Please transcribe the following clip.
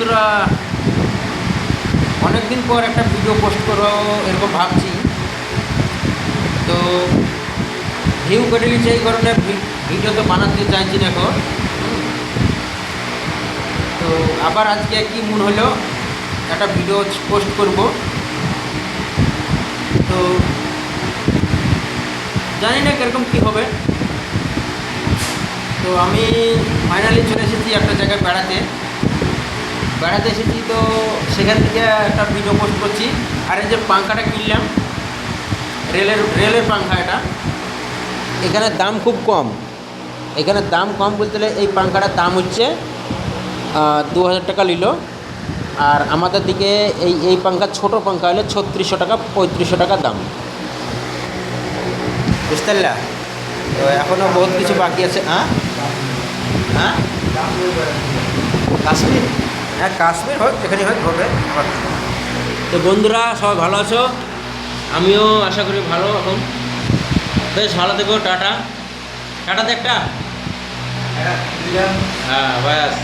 বন্ধুরা, অনেকদিন পর একটা ভিডিও পোস্ট করবো এরকম ভাবছি। তো ভিউ করে নিচ্ছে, এই কারণে ভিডিও তো বানাতে চাইছি না এখন। তো আবার আজকে কি মন হলো একটা ভিডিও পোস্ট করব। তো জানি না কীরকম কী হবে। তো আমি ফাইনালি চলে এসেছি একটা জায়গায় বেড়াতে এসেছি। তো সেখান থেকে একটা ভিডিও পোস্ট করছি। আর এই যে পাঙ্খাটা কিনলাম, রেলের পাঙ্খা, এখানে দাম খুব কম। এখানে দাম কম বলতে গেলে এই পাঙ্খাটার দাম হচ্ছে 2000 টাকা নিল। আর আমাদের দিকে এই পাঙ্খা, ছোটো পাঙ্খা হলে 3600 টাকা 3500 টাকা দাম, বুঝতে পারলা? তো এখনও বহুত কিছু বাকি আছে। হ্যাঁ, কাশ্মীর, হ্যাঁ কাশ্মীর হোক, যেখানে হোক হবে। তো বন্ধুরা সবাই ভালো আছো? আমিও আশা করি ভালো। এখন বেশ ভালো থেকো। টাটা টাটাতে একটা, হ্যাঁ ব্যাস।